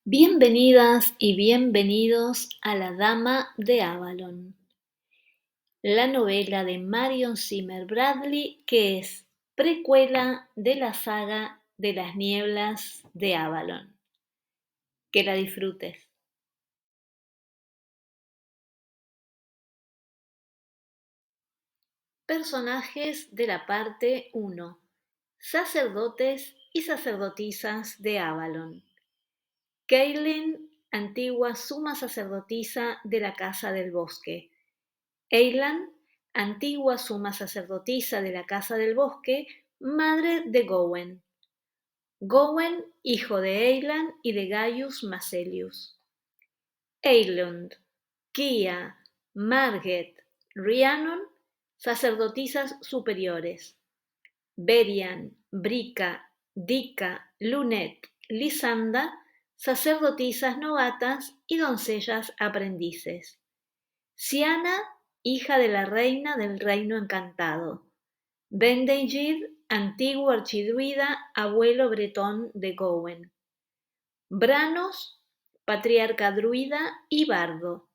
Bienvenidas y bienvenidos a La Dama de Avalon, la novela de Marion Zimmer Bradley que es precuela de la saga de las nieblas de Avalon. Que la disfrutes. Personajes de la parte 1. Sacerdotes y sacerdotisas de Avalon. Kaylin, antigua suma sacerdotisa de la Casa del Bosque. Eilan, antigua suma sacerdotisa de la Casa del Bosque, madre de Gowen. Gowen, hijo de Eilan y de Gaius Macelius. Eilund, Kia, Marget, Rhiannon, sacerdotisas superiores. Berian, Brica, Dica, Lunet, Lisanda, sacerdotisas novatas y doncellas aprendices. Siana, hija de la reina del reino encantado. Bendeigir, antiguo archidruida, abuelo bretón de Gowen. Branos, patriarca druida y bardo.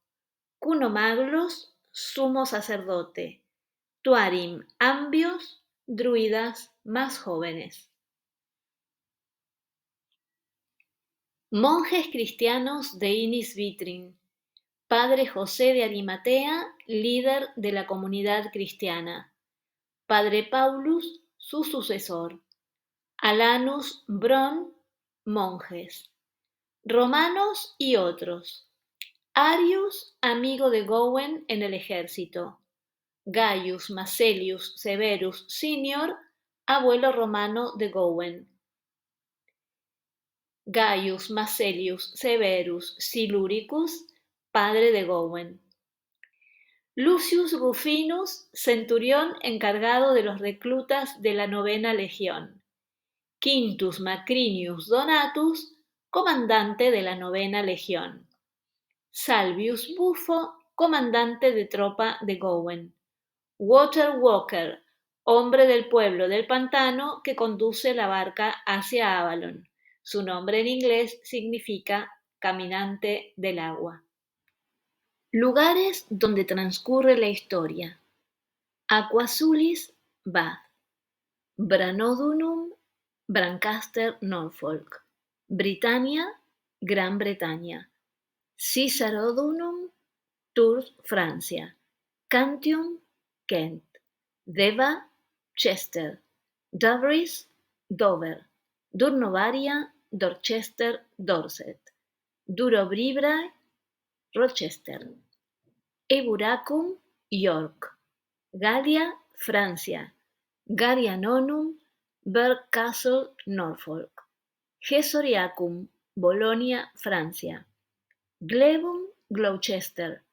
Cunomaglos, sumo sacerdote. Tuarim, ambios, druidas más jóvenes. Monjes cristianos de Inis Vitrin. Padre José de Arimatea, líder de la comunidad cristiana. Padre Paulus, su sucesor. Alanus, Bron, monjes. Romanos y otros. Arius, amigo de Gowen en el ejército. Gaius Macelius Severus Senior, abuelo romano de Gowen. Gaius Macelius Severus Siluricus, padre de Gowen. Lucius Rufinus, centurión encargado de los reclutas de la 9ª Legión. Quintus Macrinius Donatus, comandante de la 9ª Legión. Salvius Bufo, comandante de tropa de Gowen. Water Walker, hombre del pueblo del pantano que conduce la barca hacia Avalon. Su nombre en inglés significa caminante del agua. Lugares donde transcurre la historia. Aquasulis, Bath. Branodunum, Brancaster, Norfolk. Britannia, Gran Bretaña. Cisarodunum, Tours, Francia. Cantium, Kent. Deva, Chester. Dovris, Dover. Durnovaria, Dorchester, Dorset. Durobribrae, Rochester. Eburacum, York. Gallia, Francia. Garianonum, Berg Castle, Norfolk. Gesoriacum, Bolonia, Francia. Glebum, Gloucester.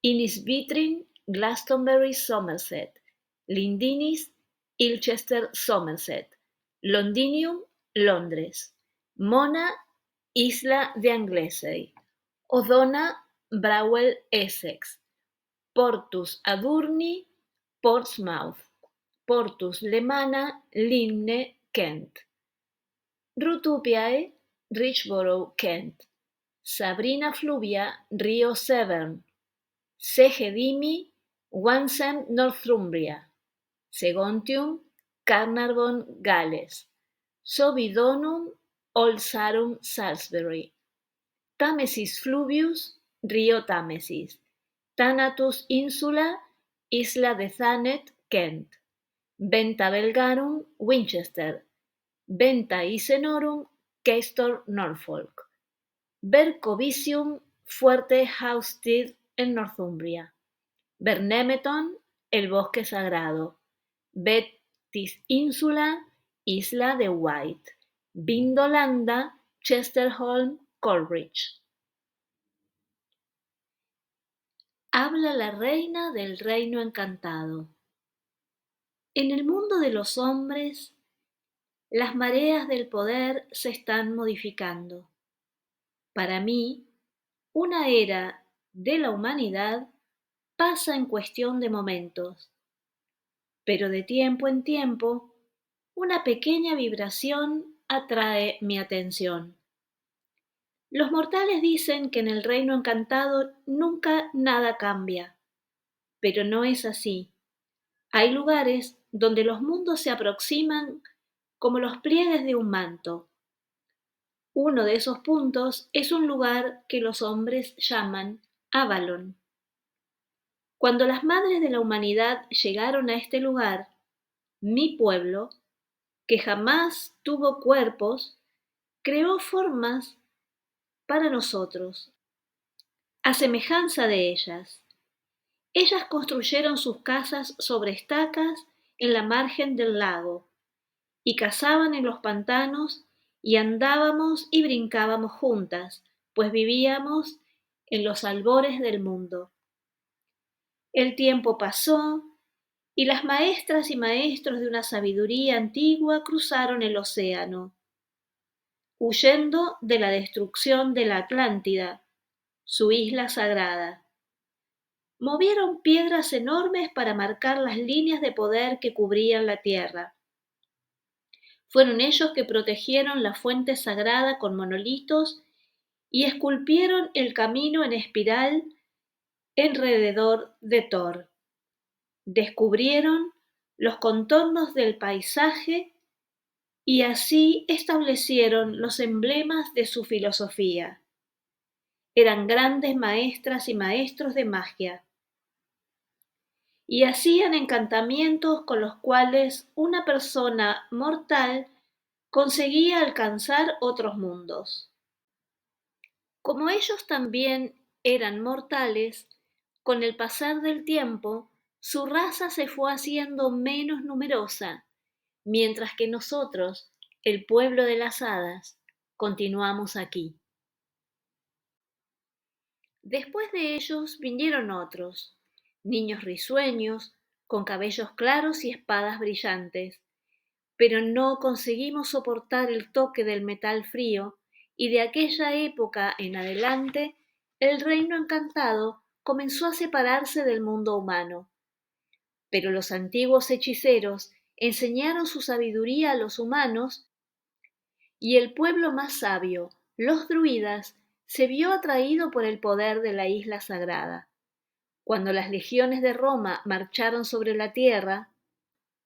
Inis-Vitrin, Glastonbury, Somerset. Lindinis, Ilchester, Somerset. Londinium, Londres. Mona, Isla de Anglesey. Odona, Browell, Essex. Portus Adurni, Portsmouth. Portus Lemana, Lynne, Kent. Rutupiae, Richborough, Kent. Sabrina Fluvia, Río Severn. Segedimi, Wensum, Northumbria. Segontium, Carnarvon, Gales. Sobidonum, Old Sarum, Salisbury. Támesis Fluvius, Río Támesis. Thanatus Insula, Isla de Thanet, Kent. Venta Belgarum, Winchester. Venta Icenorum, Caistor, Norfolk. Bercovicium, Fuerte Hawstead en Northumbria. Bernemeton, el bosque sagrado. Betis Insula, Isla de Wight. Vindolanda, Chesterholm, Coleridge. Habla la reina del reino encantado. En el mundo de los hombres, las mareas del poder se están modificando. Para mí, una era de la humanidad pasa en cuestión de momentos, pero de tiempo en tiempo, una pequeña vibración atrae mi atención. Los mortales dicen que en el reino encantado nunca nada cambia, pero no es así. Hay lugares donde los mundos se aproximan como los pliegues de un manto. Uno de esos puntos es un lugar que los hombres llaman Avalon. Cuando las madres de la humanidad llegaron a este lugar, mi pueblo, que jamás tuvo cuerpos, creó formas para nosotros, a semejanza de ellas. Ellas construyeron sus casas sobre estacas en la margen del lago, y cazaban en los pantanos, y andábamos y brincábamos juntas, pues vivíamos en los albores del mundo. El tiempo pasó, y las maestras y maestros de una sabiduría antigua cruzaron el océano, huyendo de la destrucción de la Atlántida, su isla sagrada. Movieron piedras enormes para marcar las líneas de poder que cubrían la tierra. Fueron ellos que protegieron la fuente sagrada con monolitos y esculpieron el camino en espiral alrededor de Thor. Descubrieron los contornos del paisaje y así establecieron los emblemas de su filosofía. Eran grandes maestras y maestros de magia, y hacían encantamientos con los cuales una persona mortal conseguía alcanzar otros mundos. Como ellos también eran mortales, con el pasar del tiempo, su raza se fue haciendo menos numerosa, mientras que nosotros, el pueblo de las hadas, continuamos aquí. Después de ellos vinieron otros, niños risueños, con cabellos claros y espadas brillantes, pero no conseguimos soportar el toque del metal frío, y de aquella época en adelante el reino encantado comenzó a separarse del mundo humano. Pero los antiguos hechiceros enseñaron su sabiduría a los humanos, y el pueblo más sabio, los druidas, se vio atraído por el poder de la isla sagrada. Cuando las legiones de Roma marcharon sobre la tierra,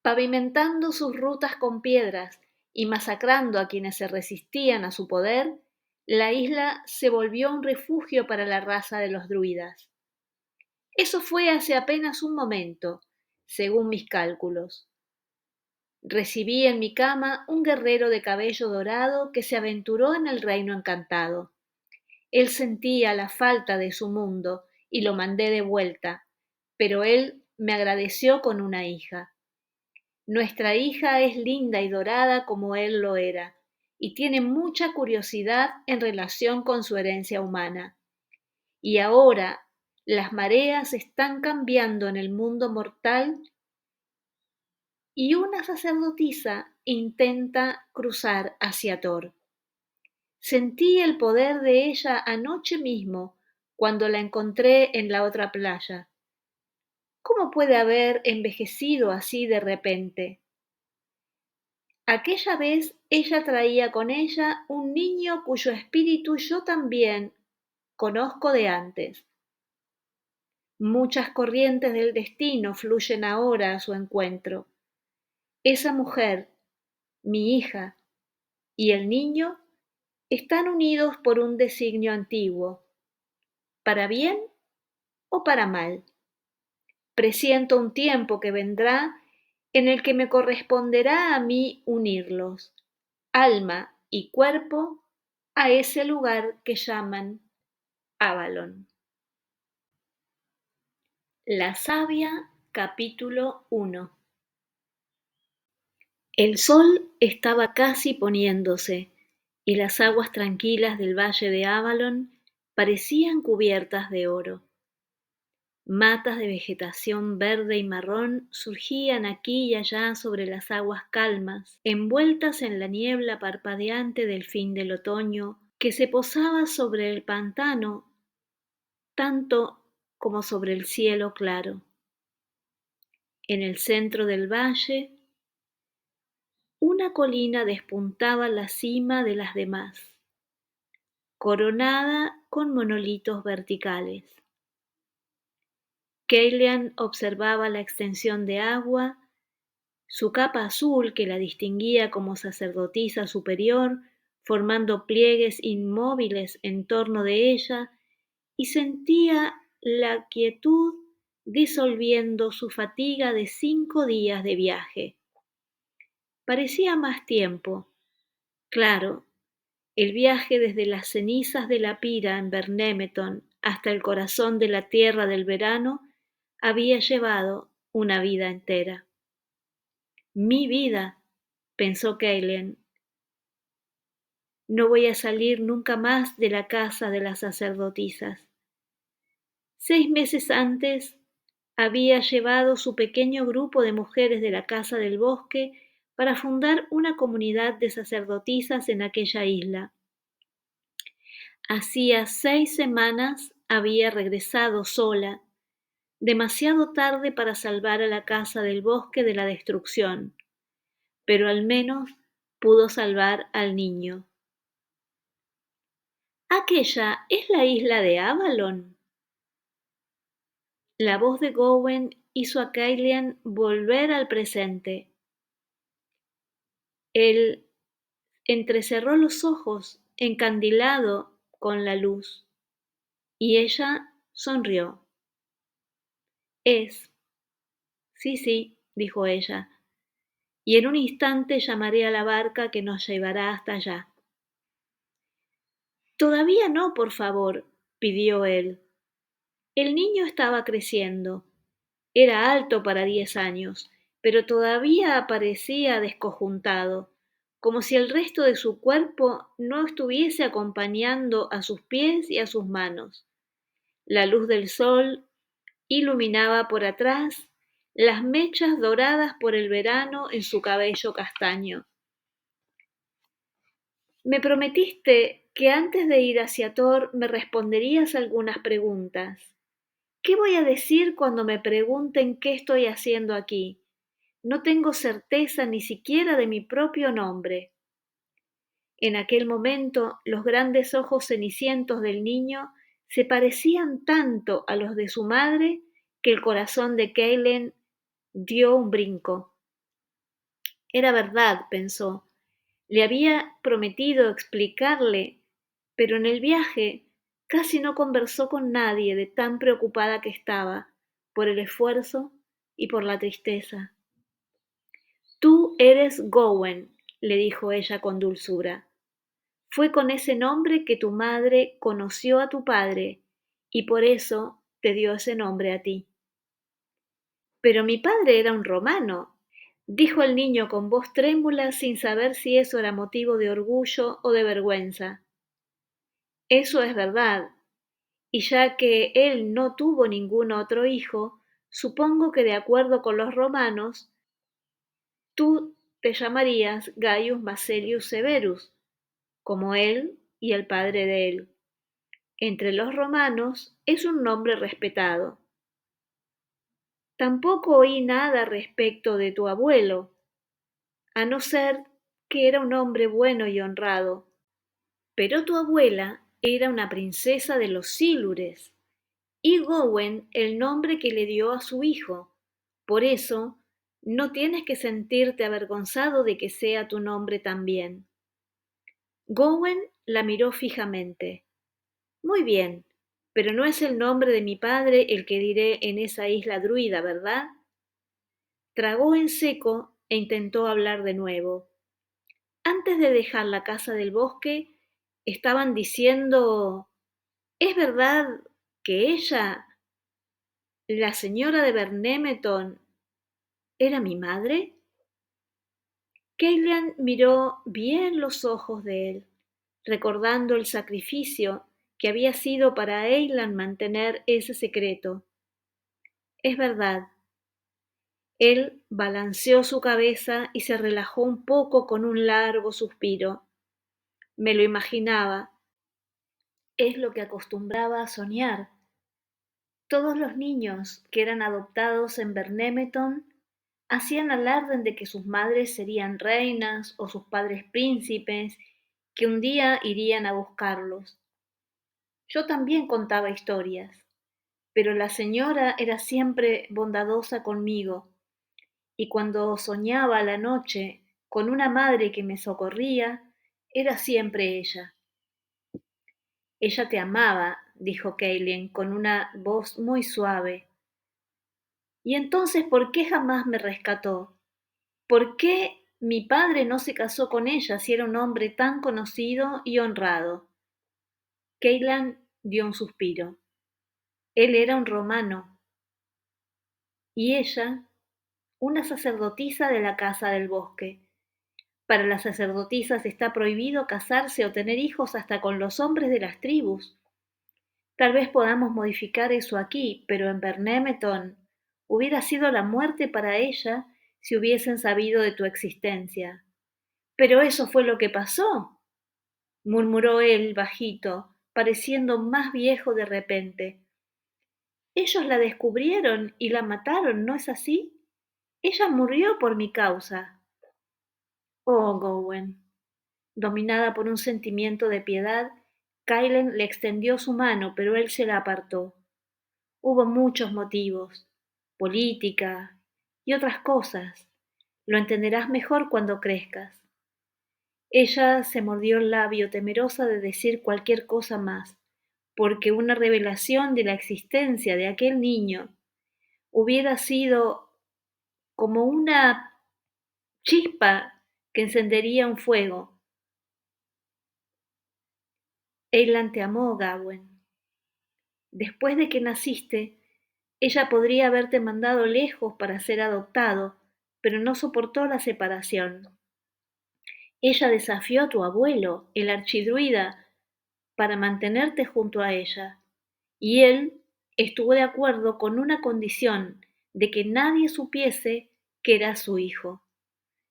pavimentando sus rutas con piedras y masacrando a quienes se resistían a su poder, la isla se volvió un refugio para la raza de los druidas. Eso fue hace apenas un momento, según mis cálculos. Recibí en mi cama un guerrero de cabello dorado que se aventuró en el reino encantado. Él sentía la falta de su mundo y lo mandé de vuelta, pero él me agradeció con una hija. Nuestra hija es linda y dorada como él lo era, y tiene mucha curiosidad en relación con su herencia humana. Y ahora las mareas están cambiando en el mundo mortal y una sacerdotisa intenta cruzar hacia Thor. Sentí el poder de ella anoche mismo cuando la encontré en la otra playa. ¿Cómo puede haber envejecido así de repente? Aquella vez ella traía con ella un niño cuyo espíritu yo también conozco de antes. Muchas corrientes del destino fluyen ahora a su encuentro. Esa mujer, mi hija, y el niño están unidos por un designio antiguo, para bien o para mal. Presiento un tiempo que vendrá en el que me corresponderá a mí unirlos, alma y cuerpo, a ese lugar que llaman Avalon. La savia, capítulo 1. El sol estaba casi poniéndose, y las aguas tranquilas del valle de Avalon parecían cubiertas de oro. Matas de vegetación verde y marrón surgían aquí y allá sobre las aguas calmas, envueltas en la niebla parpadeante del fin del otoño, que se posaba sobre el pantano tanto como sobre el cielo claro. En el centro del valle, una colina despuntaba la cima de las demás. coronada con monolitos verticales. Kellyan observaba la extensión de agua, su capa azul que la distinguía como sacerdotisa superior, formando pliegues inmóviles en torno de ella, y sentía la quietud disolviendo su fatiga de 5 días de viaje. Parecía más tiempo. Claro, el viaje desde las cenizas de la pira en Bernemeton hasta el corazón de la tierra del verano había llevado una vida entera. Mi vida, pensó Kellyan. No voy a salir nunca más de la casa de las sacerdotisas. 6 meses antes había llevado su pequeño grupo de mujeres de la Casa del Bosque para fundar una comunidad de sacerdotisas en aquella isla. Hacía 6 semanas había regresado sola, demasiado tarde para salvar a la Casa del Bosque de la destrucción, pero al menos pudo salvar al niño. ¿Aquella es la isla de Avalon? La voz de Gowen hizo a Kellyan volver al presente. Él entrecerró los ojos, encandilado con la luz, y ella sonrió. Es. Sí, dijo ella, y en un instante llamaré a la barca que nos llevará hasta allá. Todavía no, por favor, pidió él. El niño estaba creciendo. Era alto para 10 años, pero todavía parecía descojuntado, como si el resto de su cuerpo no estuviese acompañando a sus pies y a sus manos. La luz del sol iluminaba por atrás las mechas doradas por el verano en su cabello castaño. Me prometiste que antes de ir hacia Thor me responderías algunas preguntas. ¿Qué voy a decir cuando me pregunten qué estoy haciendo aquí? No tengo certeza ni siquiera de mi propio nombre. En aquel momento, los grandes ojos cenicientos del niño se parecían tanto a los de su madre que el corazón de Kellyan dio un brinco. Era verdad, pensó. Le había prometido explicarle, pero en el viaje casi no conversó con nadie de tan preocupada que estaba por el esfuerzo y por la tristeza. Tú eres Gowen, le dijo ella con dulzura. Fue con ese nombre que tu madre conoció a tu padre y por eso te dio ese nombre a ti. Pero mi padre era un romano, dijo el niño con voz trémula sin saber si eso era motivo de orgullo o de vergüenza. Eso es verdad, y ya que él no tuvo ningún otro hijo, supongo que de acuerdo con los romanos, tú te llamarías Gaius Macelius Severus, como él y el padre de él. Entre los romanos es un nombre respetado. Tampoco oí nada respecto de tu abuelo, a no ser que era un hombre bueno y honrado. Pero tu abuela era una princesa de los Silures, y Gowen el nombre que le dio a su hijo. Por eso, no tienes que sentirte avergonzado de que sea tu nombre también. Gowen la miró fijamente. Muy bien, pero no es el nombre de mi padre el que diré en esa isla druida, ¿verdad? Tragó en seco e intentó hablar de nuevo. Antes de dejar la casa del bosque, estaban diciendo, ¿es verdad que ella, la señora de Bernemeton, era mi madre? Kellyan miró bien los ojos de él, recordando el sacrificio que había sido para Eilan mantener ese secreto. Es verdad. Él balanceó su cabeza y se relajó un poco con un largo suspiro. Me lo imaginaba. Es lo que acostumbraba a soñar. Todos los niños que eran adoptados en Bernemeton hacían alarde de que sus madres serían reinas o sus padres príncipes, que un día irían a buscarlos. Yo también contaba historias, pero la señora era siempre bondadosa conmigo, y cuando soñaba a la noche con una madre que me socorría, era siempre ella. Ella te amaba, dijo Kaylin con una voz muy suave. ¿Y entonces por qué jamás me rescató? ¿Por qué mi padre no se casó con ella si era un hombre tan conocido y honrado? Kaylan dio un suspiro. Él era un romano y ella una sacerdotisa de la Casa del Bosque. Para las sacerdotisas está prohibido casarse o tener hijos hasta con los hombres de las tribus. Tal vez podamos modificar eso aquí, pero en Bernemeton hubiera sido la muerte para ella si hubiesen sabido de tu existencia. Pero eso fue lo que pasó, murmuró él bajito, pareciendo más viejo de repente. Ellos la descubrieron y la mataron, ¿no es así? Ella murió por mi causa. Oh, Gowen. Dominada por un sentimiento de piedad, Kylen le extendió su mano, pero él se la apartó. Hubo muchos motivos, política y otras cosas. Lo entenderás mejor cuando crezcas. Ella se mordió el labio, temerosa de decir cualquier cosa más, porque una revelación de la existencia de aquel niño hubiera sido como una chispa que encendería un fuego. Eilan te amó, Gawain. Después de que naciste, ella podría haberte mandado lejos para ser adoptado, pero no soportó la separación. Ella desafió a tu abuelo, el archidruida, para mantenerte junto a ella, y él estuvo de acuerdo con una condición de que nadie supiese que era su hijo.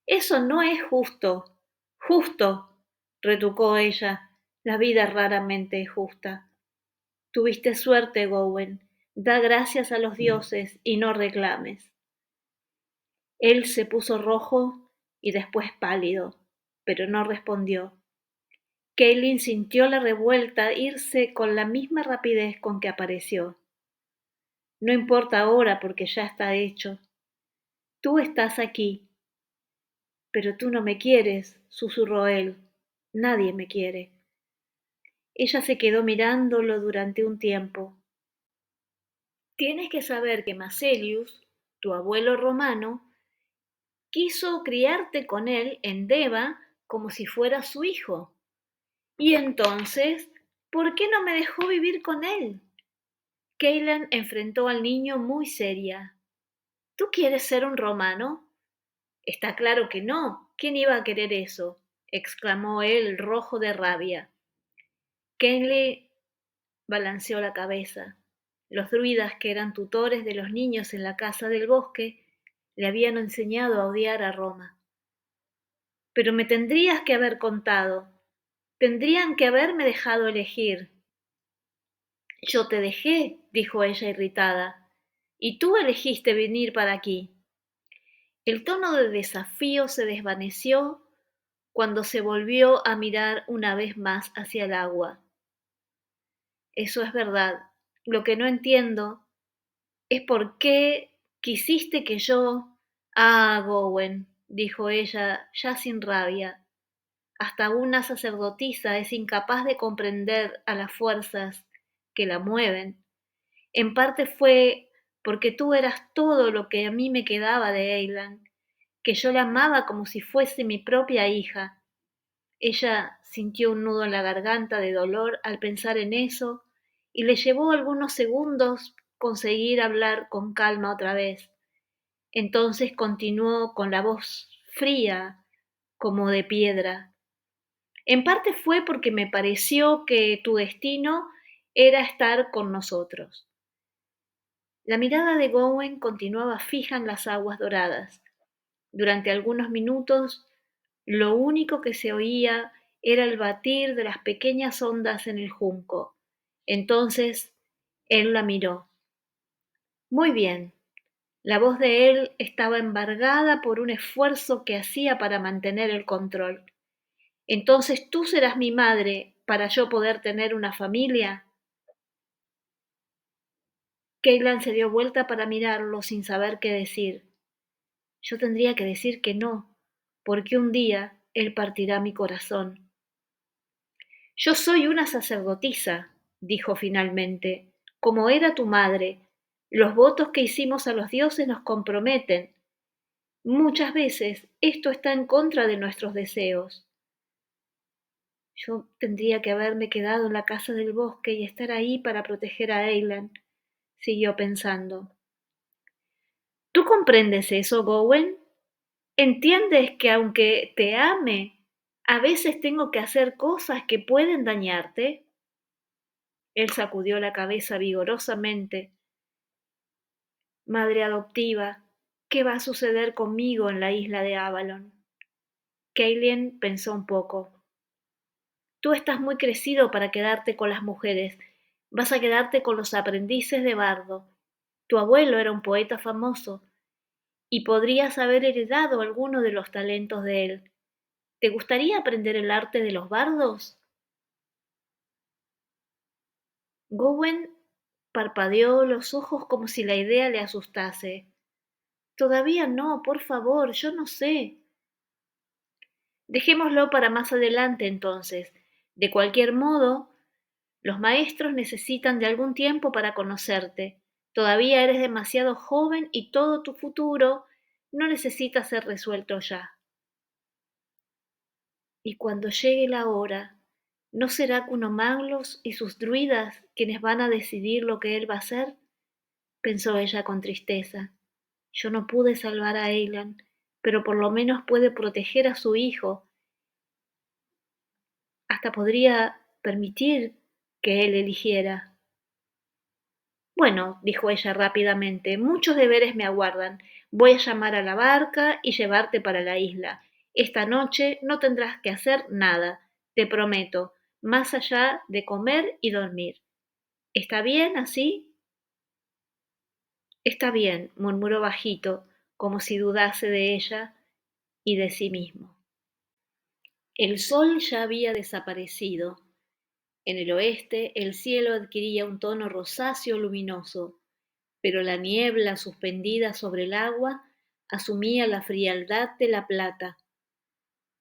Eso no es justo. Justo, retrucó ella. La vida raramente es justa. Tuviste suerte, Gowen. Da gracias a los dioses y no reclames. Él se puso rojo y después pálido, pero no respondió. Kaylin sintió la revuelta irse con la misma rapidez con que apareció. No importa ahora porque ya está hecho. Tú estás aquí. Pero tú no me quieres, susurró él. Nadie me quiere. Ella se quedó mirándolo durante un tiempo. Tienes que saber que Macelius, tu abuelo romano, quiso criarte con él en Deva como si fuera su hijo. Y entonces, ¿por qué no me dejó vivir con él? Kaylan enfrentó al niño muy seria. ¿Tú quieres ser un romano? Está claro que no. ¿Quién iba a querer eso? Exclamó él, rojo de rabia. Kenley balanceó la cabeza. Los druidas, que eran tutores de los niños en la casa del bosque, le habían enseñado a odiar a Roma. Pero me tendrías que haber contado. Tendrían que haberme dejado elegir. Yo te dejé, dijo ella irritada, y tú elegiste venir para aquí. El tono de desafío se desvaneció cuando se volvió a mirar una vez más hacia el agua. Eso es verdad. Lo que no entiendo es por qué quisiste que yo... Ah, Gowen, dijo ella, ya sin rabia. Hasta una sacerdotisa es incapaz de comprender a las fuerzas que la mueven. En parte fue porque tú eras todo lo que a mí me quedaba de Eilan, que yo la amaba como si fuese mi propia hija. Ella sintió un nudo en la garganta de dolor al pensar en eso y le llevó algunos segundos conseguir hablar con calma otra vez. Entonces continuó con la voz fría como de piedra. En parte fue porque me pareció que tu destino era estar con nosotros. La mirada de Gowen continuaba fija en las aguas doradas. Durante algunos minutos, lo único que se oía era el batir de las pequeñas ondas en el junco. Entonces, él la miró. Muy bien. La voz de él estaba embargada por un esfuerzo que hacía para mantener el control. Entonces tú serás mi madre para yo poder tener una familia. Caitlin se dio vuelta para mirarlo sin saber qué decir. Yo tendría que decir que no, porque un día él partirá mi corazón. Yo soy una sacerdotisa, dijo finalmente, como era tu madre. Los votos que hicimos a los dioses nos comprometen. Muchas veces esto está en contra de nuestros deseos. Yo tendría que haberme quedado en la casa del bosque y estar ahí para proteger a Eilan, siguió pensando. ¿Tú comprendes eso, Gowen? ¿Entiendes que aunque te ame, a veces tengo que hacer cosas que pueden dañarte? Él sacudió la cabeza vigorosamente. Madre adoptiva, ¿qué va a suceder conmigo en la isla de Avalon? Caitlin pensó un poco. Tú estás muy crecido para quedarte con las mujeres. Vas a quedarte con los aprendices de bardo. Tu abuelo era un poeta famoso y podrías haber heredado alguno de los talentos de él. ¿Te gustaría aprender el arte de los bardos? Gowen parpadeó los ojos como si la idea le asustase. Todavía no, por favor, yo no sé. Dejémoslo para más adelante entonces. De cualquier modo, los maestros necesitan de algún tiempo para conocerte. Todavía eres demasiado joven y todo tu futuro no necesita ser resuelto ya. Y cuando llegue la hora, ¿no será Cunomaglos y sus druidas quienes van a decidir lo que él va a hacer? Pensó ella con tristeza. Yo no pude salvar a Eilan, pero por lo menos puede proteger a su hijo. Hasta podría permitir que él eligiera. Bueno, dijo ella rápidamente, muchos deberes me aguardan. Voy a llamar a la barca y llevarte para la isla. Esta noche no tendrás que hacer nada, te prometo, más allá de comer y dormir. ¿Está bien así? Está bien, murmuró bajito, como si dudase de ella y de sí mismo. El sol ya había desaparecido. En el oeste el cielo adquiría un tono rosáceo luminoso, pero la niebla suspendida sobre el agua asumía la frialdad de la plata.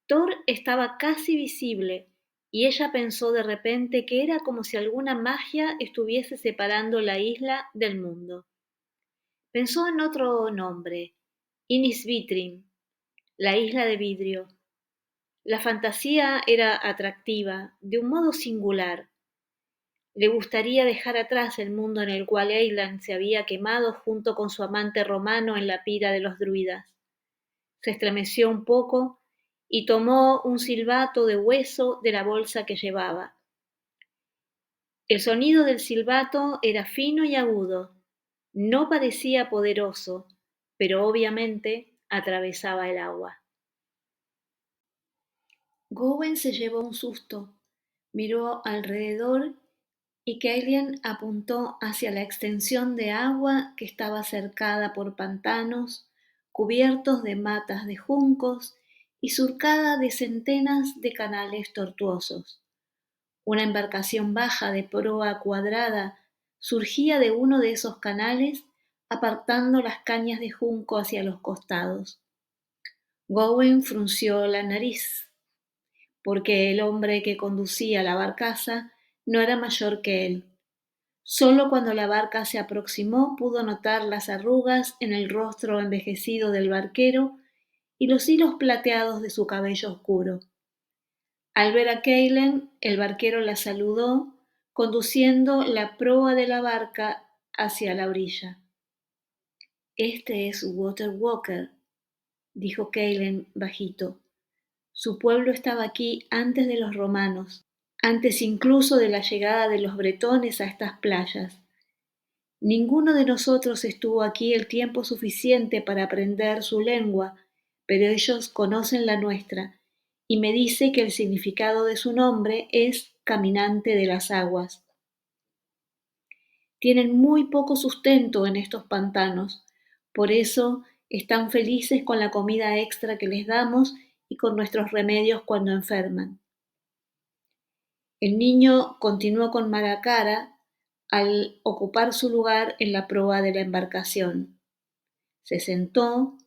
Thor estaba casi visible, y ella pensó de repente que era como si alguna magia estuviese separando la isla del mundo. Pensó en otro nombre, Inisvitrin, la isla de vidrio. La fantasía era atractiva, de un modo singular. Le gustaría dejar atrás el mundo en el cual Eilan se había quemado junto con su amante romano en la pira de los druidas. Se estremeció un poco y tomó un silbato de hueso de la bolsa que llevaba. El sonido del silbato era fino y agudo. No parecía poderoso, pero obviamente atravesaba el agua. Gowen se llevó un susto, miró alrededor y Caitlin apuntó hacia la extensión de agua que estaba cercada por pantanos, cubiertos de matas de juncos y surcada de centenas de canales tortuosos. Una embarcación baja de proa cuadrada surgía de uno de esos canales, apartando las cañas de junco hacia los costados. Gowen frunció la nariz, porque el hombre que conducía la barcaza no era mayor que él. Solo cuando la barca se aproximó pudo notar las arrugas en el rostro envejecido del barquero y los hilos plateados de su cabello oscuro. Al ver a Caitlin, el barquero la saludó, conduciendo la proa de la barca hacia la orilla. Este es Water Walker, dijo Caitlin bajito. Su pueblo estaba aquí antes de los romanos, antes incluso de la llegada de los bretones a estas playas. Ninguno de nosotros estuvo aquí el tiempo suficiente para aprender su lengua, pero ellos conocen la nuestra, y me dice que el significado de su nombre es caminante de las aguas. Tienen muy poco sustento en estos pantanos, por eso están felices con la comida extra que les damos y con nuestros remedios cuando enferman. El niño continuó con mala cara, al ocupar su lugar en la proa de la embarcación. Se sentó,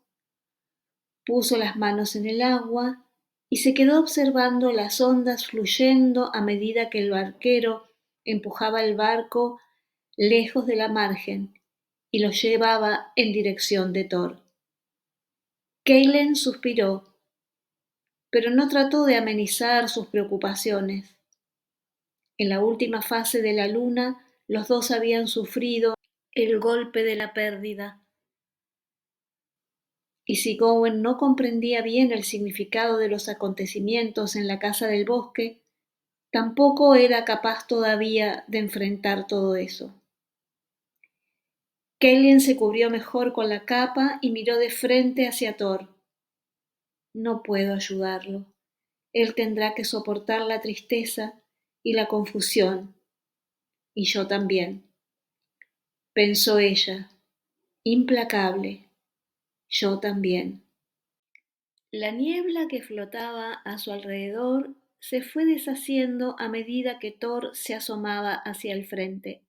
puso las manos en el agua y se quedó observando las ondas fluyendo a medida que el barquero empujaba el barco lejos de la margen y lo llevaba en dirección de Thor. Kaylen suspiró, pero no trató de amenizar sus preocupaciones. En la última fase de la luna, los dos habían sufrido el golpe de la pérdida. Y si Gowen no comprendía bien el significado de los acontecimientos en la casa del bosque, tampoco era capaz todavía de enfrentar todo eso. Kaylen se cubrió mejor con la capa y miró de frente hacia Thor. No puedo ayudarlo. Él tendrá que soportar la tristeza y la confusión. Y yo también. Pensó ella, implacable. Yo también. La niebla que flotaba a su alrededor se fue deshaciendo a medida que Thor se asomaba hacia el frente.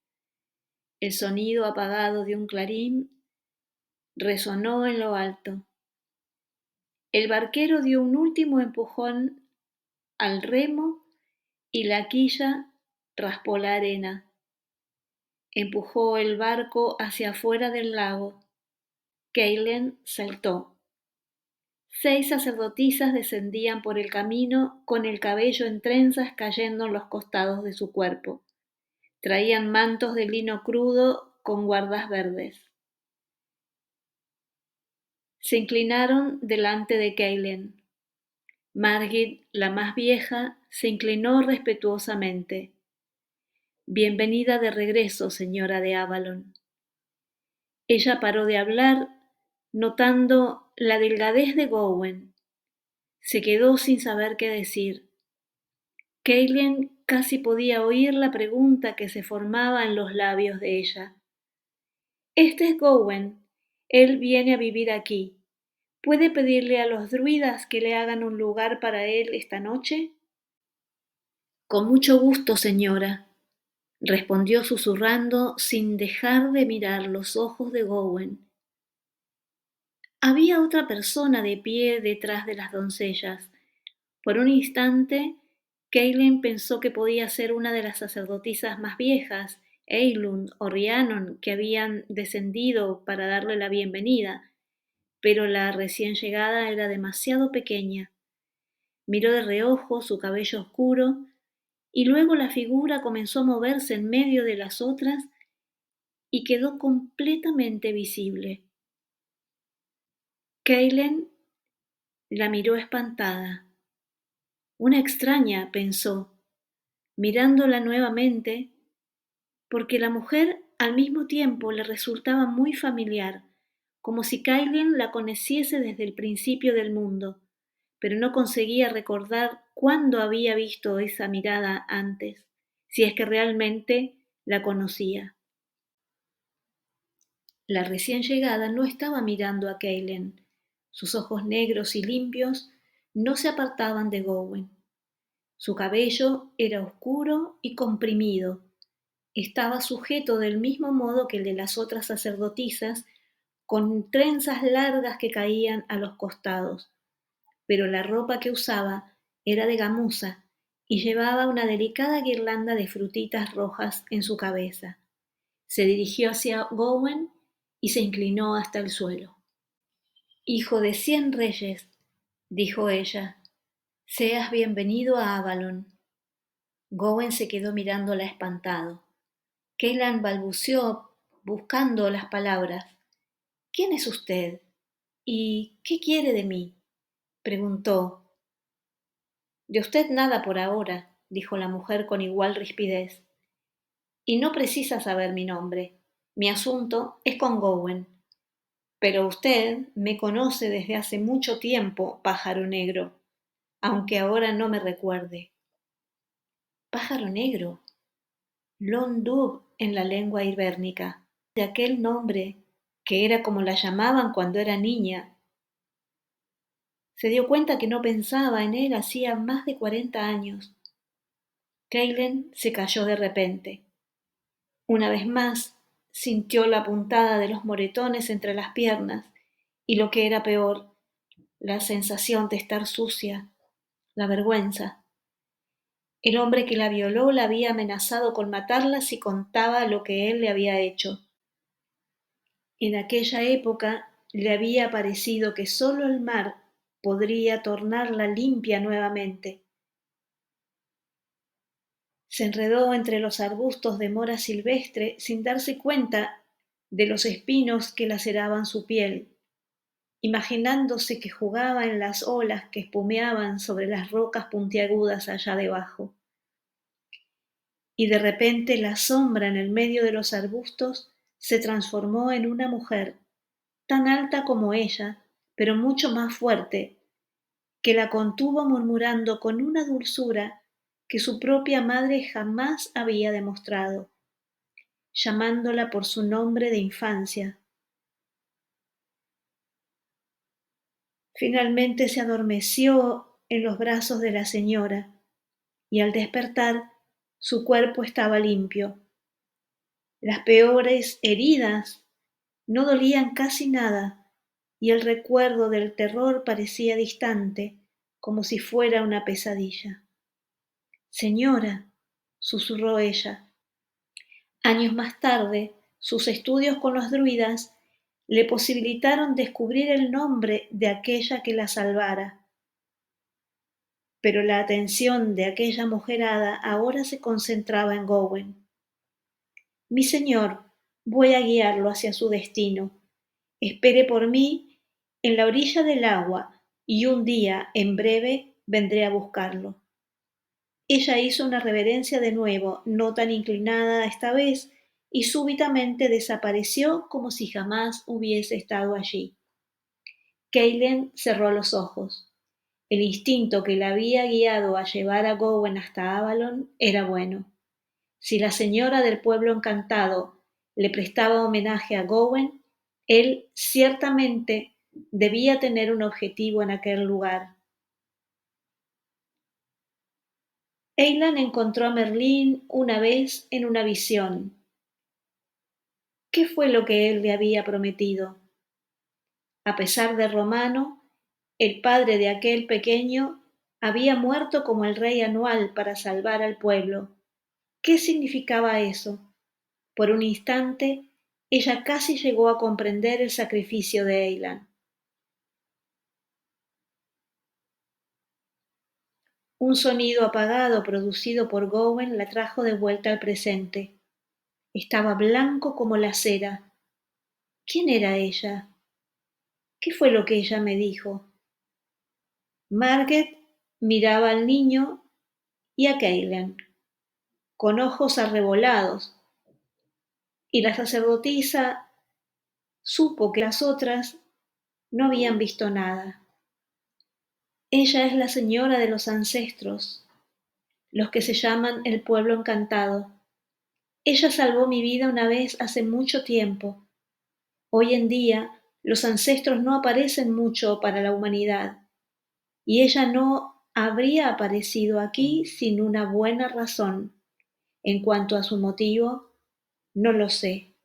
El sonido apagado de un clarín resonó en lo alto. El barquero dio un último empujón al remo y la quilla raspó la arena. Empujó el barco hacia afuera del lago. Kaylen saltó. 6 sacerdotisas descendían por el camino con el cabello en trenzas cayendo en los costados de su cuerpo. Traían mantos de lino crudo con guardas verdes. Se inclinaron delante de Kaylen. Margit, la más vieja, se inclinó respetuosamente. Bienvenida de regreso, señora de Avalon. Ella paró de hablar, notando la delgadez de Gowen. Se quedó sin saber qué decir. Kaylen casi podía oír la pregunta que se formaba en los labios de ella. Este es Gowen. Él viene a vivir aquí. ¿Puede pedirle a los druidas que le hagan un lugar para él esta noche? Con mucho gusto, señora, respondió susurrando sin dejar de mirar los ojos de Gowen. Había otra persona de pie detrás de las doncellas. Por un instante, Kaylen pensó que podía ser una de las sacerdotisas más viejas, Eilund o Rhiannon, que habían descendido para darle la bienvenida, pero la recién llegada era demasiado pequeña. Miró de reojo su cabello oscuro y luego la figura comenzó a moverse en medio de las otras y quedó completamente visible. Kaylen la miró espantada. Una extraña, pensó, mirándola nuevamente, porque la mujer al mismo tiempo le resultaba muy familiar, como si Kaylen la conociese desde el principio del mundo, pero no conseguía recordar cuándo había visto esa mirada antes, si es que realmente la conocía. La recién llegada no estaba mirando a Kaylen. Sus ojos negros y limpios no se apartaban de Gowen. Su cabello era oscuro y comprimido. Estaba sujeto del mismo modo que el de las otras sacerdotisas, con trenzas largas que caían a los costados, pero la ropa que usaba era de gamuza y llevaba una delicada guirlanda de frutitas rojas en su cabeza. Se dirigió hacia Gowen y se inclinó hasta el suelo. Hijo de 100 reyes, dijo ella, seas bienvenido a Avalon. Gowen se quedó mirándola espantado. Kaylen balbuceó buscando las palabras. ¿Quién es usted? ¿Y qué quiere de mí? Preguntó. De usted nada por ahora, dijo la mujer con igual rispidez. Y no precisa saber mi nombre. Mi asunto es con Gowen. Pero usted me conoce desde hace mucho tiempo, pájaro negro, aunque ahora no me recuerde. Pájaro negro. Lone Dove en la lengua ibérnica, de aquel nombre que era como la llamaban cuando era niña. Se dio cuenta que no pensaba en él hacía más de 40 años. Kaylen se calló de repente. Una vez más, sintió la puntada de los moretones entre las piernas y lo que era peor, la sensación de estar sucia, la vergüenza. El hombre que la violó la había amenazado con matarla si contaba lo que él le había hecho. En aquella época le había parecido que sólo el mar podría tornarla limpia nuevamente. Se enredó entre los arbustos de mora silvestre sin darse cuenta de los espinos que laceraban su piel, imaginándose que jugaba en las olas que espumeaban sobre las rocas puntiagudas allá debajo. Y de repente la sombra en el medio de los arbustos se transformó en una mujer, tan alta como ella, pero mucho más fuerte, que la contuvo murmurando con una dulzura que su propia madre jamás había demostrado, llamándola por su nombre de infancia. Finalmente se adormeció en los brazos de la señora, y al despertar su cuerpo estaba limpio. Las peores heridas no dolían casi nada, y el recuerdo del terror parecía distante, como si fuera una pesadilla. Señora, susurró ella. Años más tarde, sus estudios con los druidas le posibilitaron descubrir el nombre de aquella que la salvara. Pero la atención de aquella mujerada ahora se concentraba en Gowen. Mi señor, voy a guiarlo hacia su destino. Espere por mí en la orilla del agua y un día, en breve, vendré a buscarlo. Ella hizo una reverencia de nuevo, no tan inclinada esta vez, y súbitamente desapareció como si jamás hubiese estado allí. Cailen cerró los ojos. El instinto que la había guiado a llevar a Gowen hasta Avalon era bueno. Si la señora del pueblo encantado le prestaba homenaje a Gowen, él ciertamente debía tener un objetivo en aquel lugar. Eilan encontró a Merlín una vez en una visión. ¿Qué fue lo que él le había prometido? A pesar de Romano, el padre de aquel pequeño había muerto como el rey anual para salvar al pueblo. ¿Qué significaba eso? Por un instante, ella casi llegó a comprender el sacrificio de Eilan. Un sonido apagado producido por Gowen la trajo de vuelta al presente. Estaba blanco como la cera. ¿Quién era ella? ¿Qué fue lo que ella me dijo? Margaret miraba al niño y a Cailen, con ojos arrebolados, y la sacerdotisa supo que las otras no habían visto nada. Ella es la señora de los ancestros, los que se llaman el pueblo encantado. Ella salvó mi vida una vez hace mucho tiempo. Hoy en día los ancestros no aparecen mucho para la humanidad, y ella no habría aparecido aquí sin una buena razón. En cuanto a su motivo, no lo sé.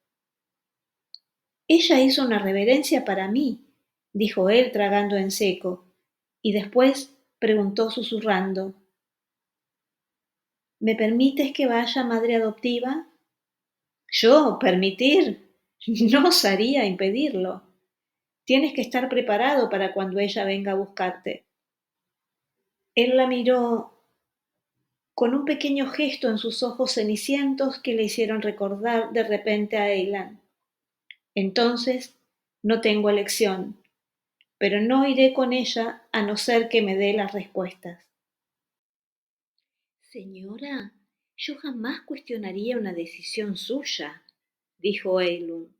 Ella hizo una reverencia para mí, dijo él tragando en seco, y después preguntó susurrando, ¿me permites que vaya, madre adoptiva? Yo, permitir, no osaría impedirlo. Tienes que estar preparado para cuando ella venga a buscarte. Él la miró con un pequeño gesto en sus ojos cenicientos que le hicieron recordar de repente a Eilan. Entonces, no tengo elección, pero no iré con ella a no ser que me dé las respuestas. Señora, yo jamás cuestionaría una decisión suya, dijo Eilund,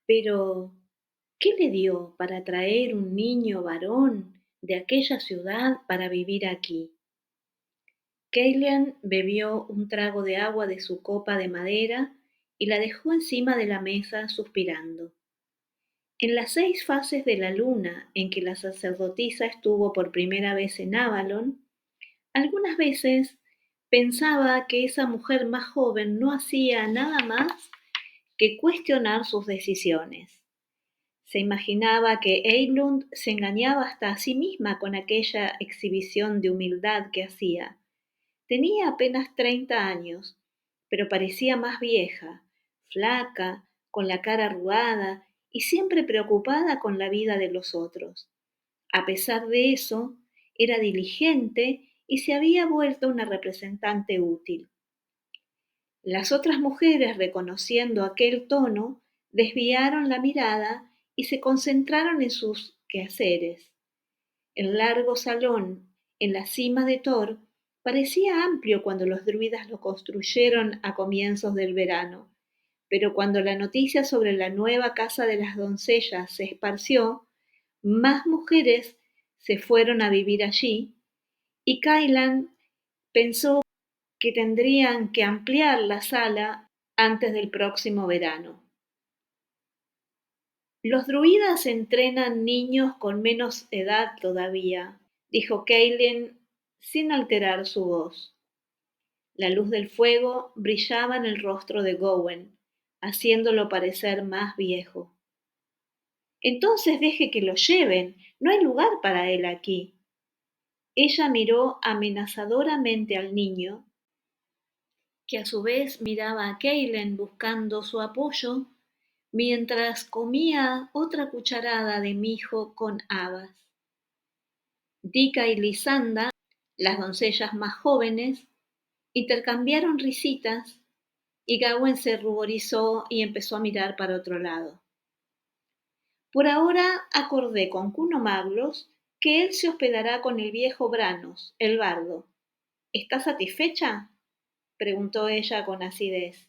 pero ¿qué le dio para traer un niño varón de aquella ciudad para vivir aquí? Cailean bebió un trago de agua de su copa de madera y la dejó encima de la mesa suspirando. En las 6 fases de la luna en que la sacerdotisa estuvo por primera vez en Avalon, algunas veces Pensaba que esa mujer más joven no hacía nada más que cuestionar sus decisiones. Se imaginaba que Eilund se engañaba hasta a sí misma con aquella exhibición de humildad que hacía. Tenía apenas 30 años, pero parecía más vieja, flaca, con la cara arrugada y siempre preocupada con la vida de los otros. A pesar de eso, era diligente y se había vuelto una representante útil. Las otras mujeres, reconociendo aquel tono, desviaron la mirada y se concentraron en sus quehaceres. El largo salón, en la cima de Thor, parecía amplio cuando los druidas lo construyeron a comienzos del verano, pero cuando la noticia sobre la nueva casa de las doncellas se esparció, más mujeres se fueron a vivir allí y Kailan pensó que tendrían que ampliar la sala antes del próximo verano. Los druidas entrenan niños con menos edad todavía, dijo Kaylin sin alterar su voz. La luz del fuego brillaba en el rostro de Gowen, haciéndolo parecer más viejo. Entonces deje que lo lleven, no hay lugar para él aquí. Ella miró amenazadoramente al niño, que a su vez miraba a Kaylin buscando su apoyo, mientras comía otra cucharada de mijo con habas. Dika y Lysanda, las doncellas más jóvenes, intercambiaron risitas y Gawain se ruborizó y empezó a mirar para otro lado. Por ahora acordé con Cuno Maglos que él se hospedará con el viejo Branos, el bardo. ¿Está satisfecha?, preguntó ella con acidez.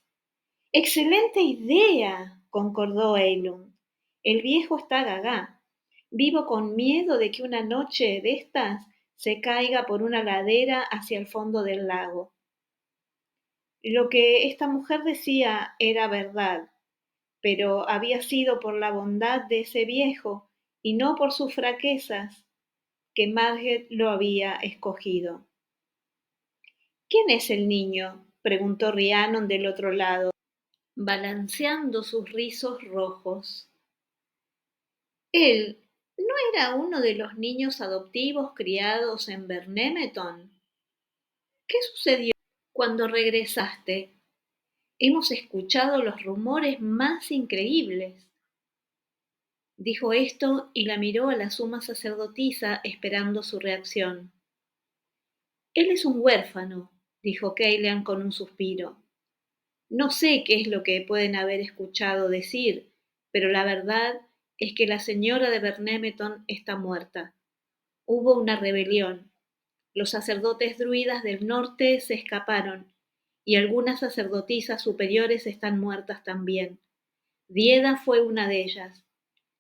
Excelente idea, concordó Eilund. El viejo está gagá. Vivo con miedo de que una noche de estas se caiga por una ladera hacia el fondo del lago. Lo que esta mujer decía era verdad, pero había sido por la bondad de ese viejo y no por sus fraquezas que Margaret lo había escogido. ¿Quién es el niño?, preguntó Rhiannon del otro lado, balanceando sus rizos rojos. Él no era uno de los niños adoptivos criados en Bernemeton. ¿Qué sucedió cuando regresaste? Hemos escuchado los rumores más increíbles. Dijo esto y la miró a la suma sacerdotisa esperando su reacción. Él es un huérfano, dijo Kaelian con un suspiro. No sé qué es lo que pueden haber escuchado decir, pero la verdad es que la señora de Bernemeton está muerta. Hubo una rebelión. Los sacerdotes druidas del norte se escaparon y algunas sacerdotisas superiores están muertas también. Dieda fue una de ellas.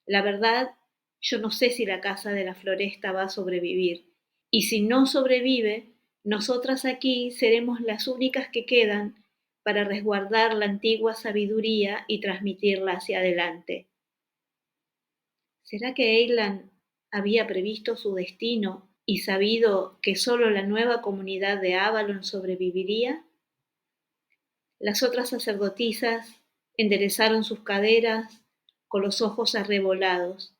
La verdad, yo no sé si la casa de la floresta va a sobrevivir. Y si no sobrevive, nosotras aquí seremos las únicas que quedan para resguardar la antigua sabiduría y transmitirla hacia adelante. ¿Será que Eilan había previsto su destino y sabido que solo la nueva comunidad de Avalon sobreviviría? Las otras sacerdotisas enderezaron sus caderas con los ojos arrebolados.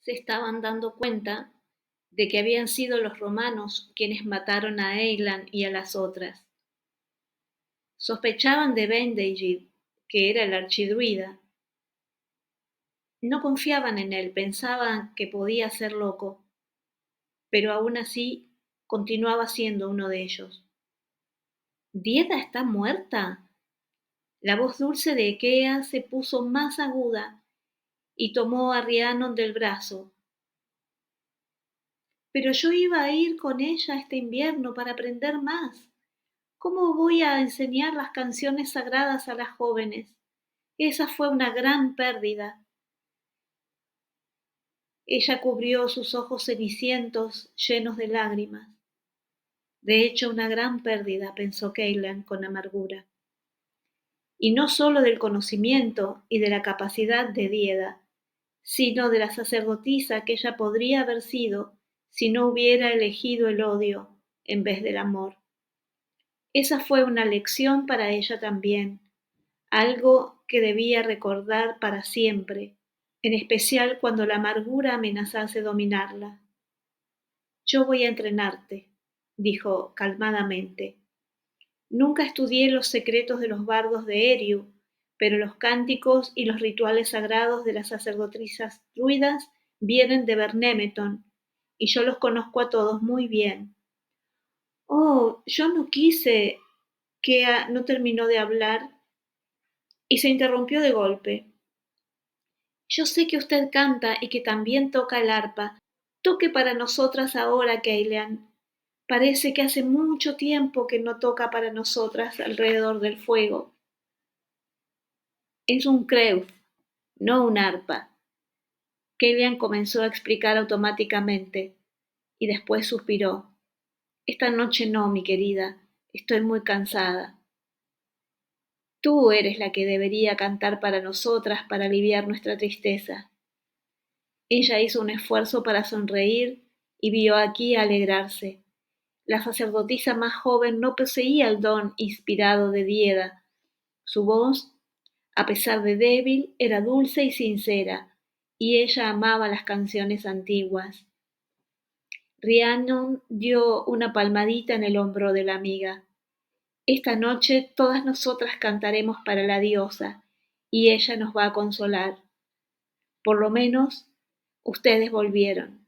Se estaban dando cuenta de que habían sido los romanos quienes mataron a Eilan y a las otras. Sospechaban de Bendeigid, que era el archidruida. No confiaban en él, pensaban que podía ser loco, pero aún así continuaba siendo uno de ellos. ¿Dieda está muerta? La voz dulce de Ekea se puso más aguda y tomó a Rhiannon del brazo. Pero yo iba a ir con ella este invierno para aprender más. ¿Cómo voy a enseñar las canciones sagradas a las jóvenes? Esa fue una gran pérdida. Ella cubrió sus ojos cenicientos llenos de lágrimas. De hecho, una gran pérdida, pensó Kaelan con amargura. Y no solo del conocimiento y de la capacidad de Dieda, sino de la sacerdotisa que ella podría haber sido si no hubiera elegido el odio en vez del amor. Esa fue una lección para ella también, algo que debía recordar para siempre, en especial cuando la amargura amenazase dominarla. Yo voy a entrenarte, dijo calmadamente. Nunca estudié los secretos de los bardos de Eriu, pero los cánticos y los rituales sagrados de las sacerdotisas druidas vienen de Bernemeton, y yo los conozco a todos muy bien. Oh, yo no quise. Kea no terminó de hablar y se interrumpió de golpe. Yo sé que usted canta y que también toca el arpa. Toque para nosotras ahora, Keilean. Parece que hace mucho tiempo que no toca para nosotras alrededor del fuego. Es un kreuz, no un arpa. Keilean comenzó a explicar automáticamente y después suspiró. Esta noche no, mi querida. Estoy muy cansada. Tú eres la que debería cantar para nosotras para aliviar nuestra tristeza. Ella hizo un esfuerzo para sonreír y vio aquí alegrarse. La sacerdotisa más joven no poseía el don inspirado de Dieda. Su voz, a pesar de débil, era dulce y sincera, y ella amaba las canciones antiguas. Rhiannon dio una palmadita en el hombro de la amiga. Esta noche todas nosotras cantaremos para la diosa, y ella nos va a consolar. Por lo menos, ustedes volvieron.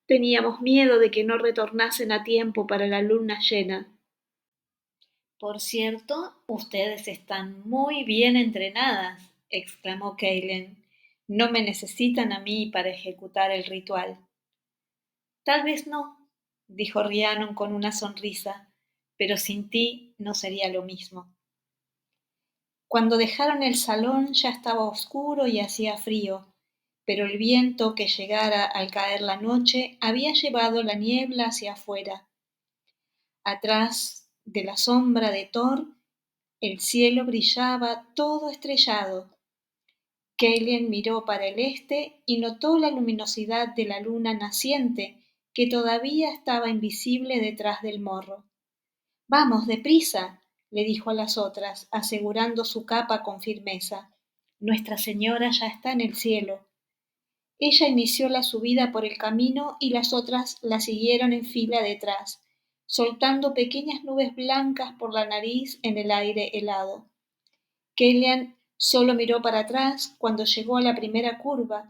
Teníamos miedo de que no retornasen a tiempo para la luna llena. Por cierto, ustedes están muy bien entrenadas, exclamó Keilen. No me necesitan a mí para ejecutar el ritual. Tal vez no, dijo Rhiannon con una sonrisa, pero sin ti no sería lo mismo. Cuando dejaron el salón ya estaba oscuro y hacía frío, pero el viento que llegara al caer la noche había llevado la niebla hacia afuera. Atrás de la sombra de Thor, el cielo brillaba todo estrellado. Keilen miró para el este y notó la luminosidad de la luna naciente, que todavía estaba invisible detrás del morro. Vamos, deprisa, le dijo a las otras, asegurando su capa con firmeza. Nuestra Señora ya está en el cielo. Ella inició la subida por el camino y las otras la siguieron en fila detrás, soltando pequeñas nubes blancas por la nariz en el aire helado. Keilean solo miró para atrás cuando llegó a la primera curva.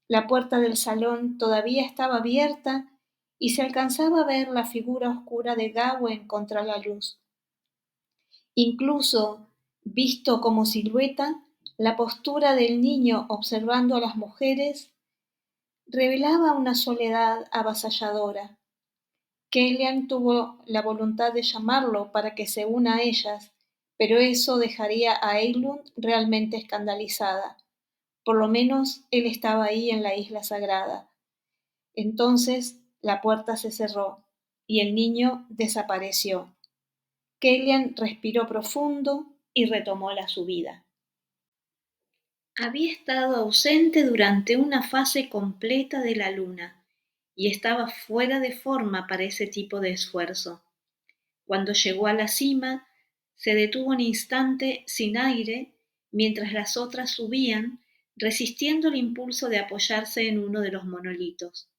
La puerta del salón todavía estaba abierta y se alcanzaba a ver la figura oscura de Gawain contra la luz. Incluso, visto como silueta, la postura del niño observando a las mujeres revelaba una soledad avasalladora. Keilean tuvo la voluntad de llamarlo para que se una a ellas, pero eso dejaría a Eilund realmente escandalizada. Por lo menos él estaba ahí en la isla sagrada. Entonces la puerta se cerró y el niño desapareció. Keilean respiró profundo y retomó la subida. Había estado ausente durante una fase completa de la luna y estaba fuera de forma para ese tipo de esfuerzo. Cuando llegó a la cima, se detuvo un instante sin aire mientras las otras subían, resistiendo el impulso de apoyarse en uno de los monolitos.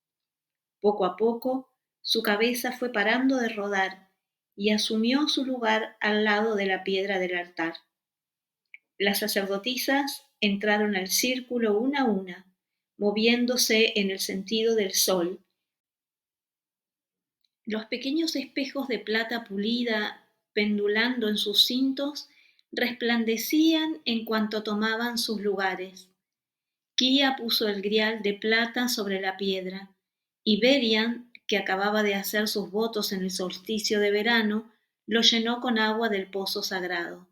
Poco a poco, su cabeza fue parando de rodar y asumió su lugar al lado de la piedra del altar. Las sacerdotisas entraron al círculo una a una, moviéndose en el sentido del sol. Los pequeños espejos de plata pulida pendulando en sus cintos resplandecían en cuanto tomaban sus lugares. Kia puso el grial de plata sobre la piedra, y Berian, que acababa de hacer sus votos en el solsticio de verano, lo llenó con agua del pozo sagrado.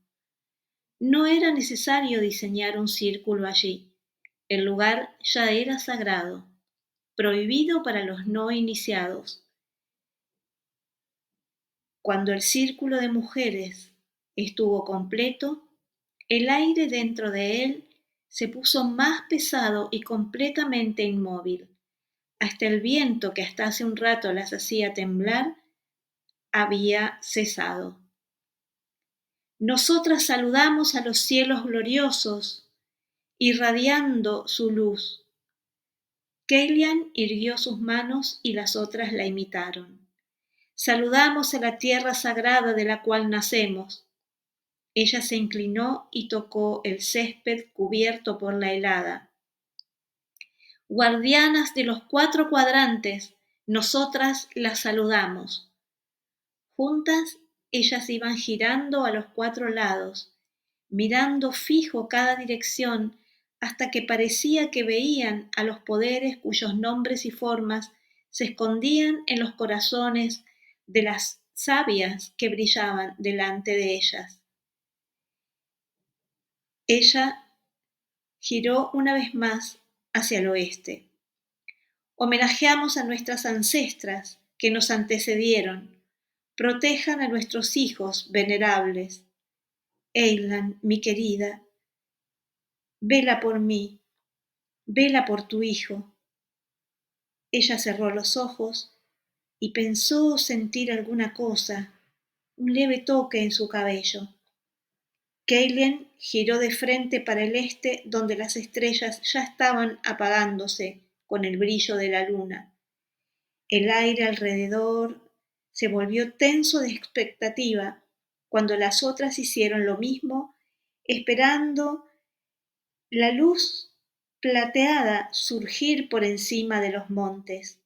No era necesario diseñar un círculo allí. El lugar ya era sagrado, prohibido para los no iniciados. Cuando el círculo de mujeres estuvo completo, el aire dentro de él se puso más pesado y completamente inmóvil. Hasta el viento que hasta hace un rato las hacía temblar había cesado. Nosotras saludamos a los cielos gloriosos, irradiando su luz. Kellyan irguió sus manos y las otras la imitaron. Saludamos a la tierra sagrada de la cual nacemos. Ella se inclinó y tocó el césped cubierto por la helada. Guardianas de los 4 cuadrantes, nosotras las saludamos. Juntas ellas iban girando a los 4 lados, mirando fijo cada dirección hasta que parecía que veían a los poderes cuyos nombres y formas se escondían en los corazones de las sabias que brillaban delante de ellas. Ella giró una vez más hacia el oeste. Homenajeamos a nuestras ancestras que nos antecedieron. Protejan a nuestros hijos venerables. Eilan, mi querida, vela por mí, vela por tu hijo. Ella cerró los ojos y pensó sentir alguna cosa, un leve toque en su cabello. Kellyan giró de frente para el este, donde las estrellas ya estaban apagándose con el brillo de la luna. El aire alrededor se volvió tenso de expectativa cuando las otras hicieron lo mismo, esperando la luz plateada surgir por encima de los montes.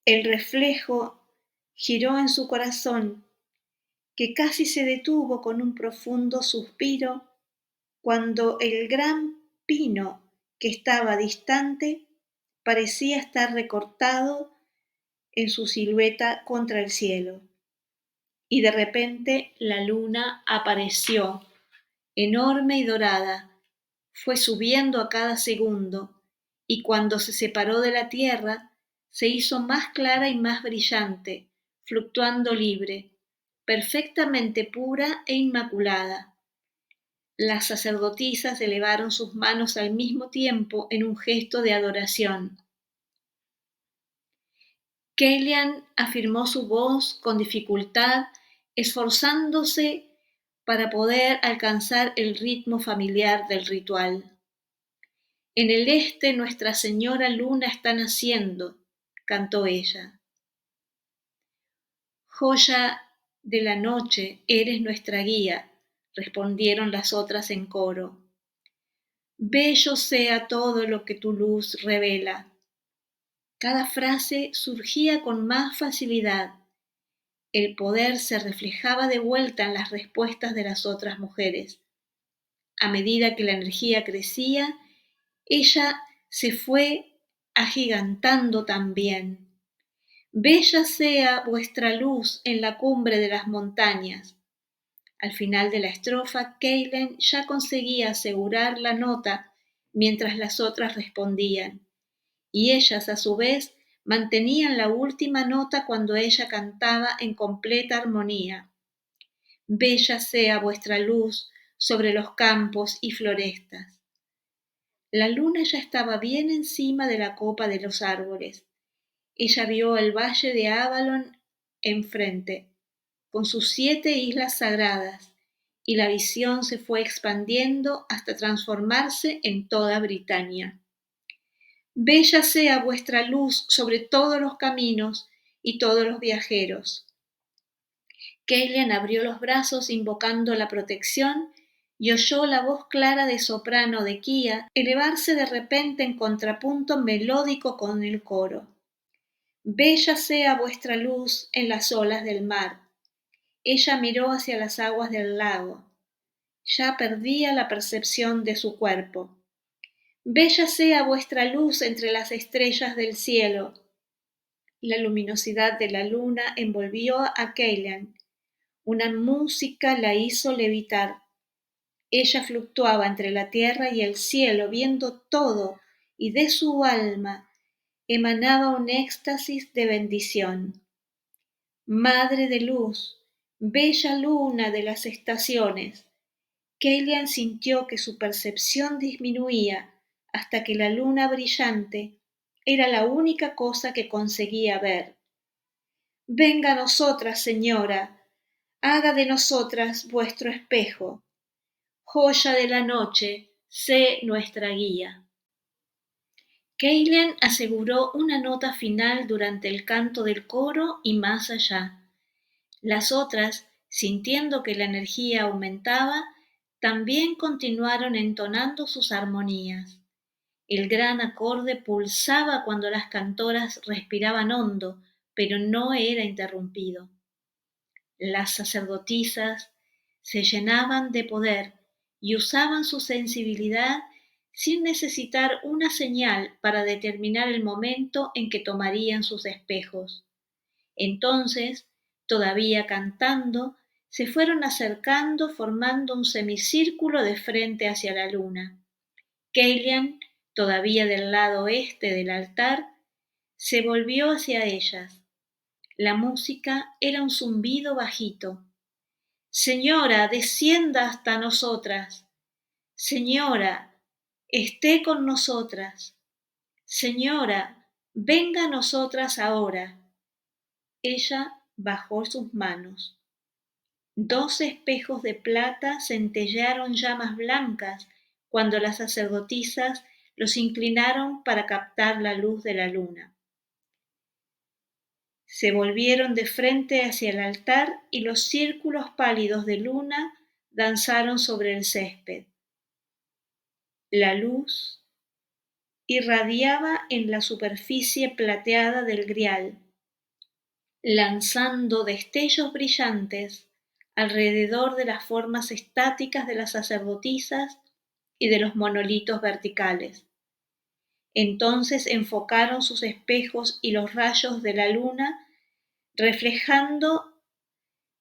El reflejo giró en su corazón, que casi se detuvo con un profundo suspiro cuando el gran pino que estaba distante parecía estar recortado en su silueta contra el cielo. Y de repente la luna apareció, enorme y dorada, fue subiendo a cada segundo, y cuando se separó de la tierra, se hizo más clara y más brillante, fluctuando libre, perfectamente pura e inmaculada. Las sacerdotisas elevaron sus manos al mismo tiempo en un gesto de adoración. Kellyan afirmó su voz con dificultad, esforzándose para poder alcanzar el ritmo familiar del ritual. En el este Nuestra Señora Luna está naciendo, cantó ella. Joya de la noche, eres nuestra guía, respondieron las otras en coro. Bello sea todo lo que tu luz revela. Cada frase surgía con más facilidad. El poder se reflejaba de vuelta en las respuestas de las otras mujeres. A medida que la energía crecía, ella se fue agigantando también. Bella sea vuestra luz en la cumbre de las montañas. Al final de la estrofa, Kellyan ya conseguía asegurar la nota mientras las otras respondían, y ellas a su vez mantenían la última nota cuando ella cantaba en completa armonía. Bella sea vuestra luz sobre los campos y florestas. La luna ya estaba bien encima de la copa de los árboles. Ella vio el valle de Avalon enfrente, con sus 7 islas sagradas, y la visión se fue expandiendo hasta transformarse en toda Britania. Bella sea vuestra luz sobre todos los caminos y todos los viajeros. Kellyan abrió los brazos invocando la protección y oyó la voz clara de soprano de Kia elevarse de repente en contrapunto melódico con el coro. Bella sea vuestra luz en las olas del mar. Ella miró hacia las aguas del lago. Ya perdía la percepción de su cuerpo. Bella sea vuestra luz entre las estrellas del cielo. La luminosidad de la luna envolvió a Kellyan. Una música la hizo levitar. Ella fluctuaba entre la tierra y el cielo, viendo todo, y de su alma emanaba un éxtasis de bendición. Madre de luz, bella luna de las estaciones, Kellyan sintió que su percepción disminuía hasta que la luna brillante era la única cosa que conseguía ver. Venga a nosotras, Señora, haga de nosotras vuestro espejo. Joya de la noche, sé nuestra guía. Keilen aseguró una nota final durante el canto del coro y más allá. Las otras, sintiendo que la energía aumentaba, también continuaron entonando sus armonías. El gran acorde pulsaba cuando las cantoras respiraban hondo, pero no era interrumpido. Las sacerdotisas se llenaban de poder y usaban su sensibilidad sin necesitar una señal para determinar el momento en que tomarían sus espejos. Entonces, todavía cantando, se fueron acercando formando un semicírculo de frente hacia la luna. Keilan, todavía del lado oeste del altar, se volvió hacia ellas. La música era un zumbido bajito. Señora, descienda hasta nosotras. Señora, esté con nosotras. Señora, venga a nosotras ahora. Ella bajó sus manos. 2 espejos de plata centellearon llamas blancas cuando las sacerdotisas los inclinaron para captar la luz de la luna. Se volvieron de frente hacia el altar y los círculos pálidos de luna danzaron sobre el césped. La luz irradiaba en la superficie plateada del grial, lanzando destellos brillantes alrededor de las formas estáticas de las sacerdotisas y de los monolitos verticales. Entonces enfocaron sus espejos y los rayos de la luna, reflejando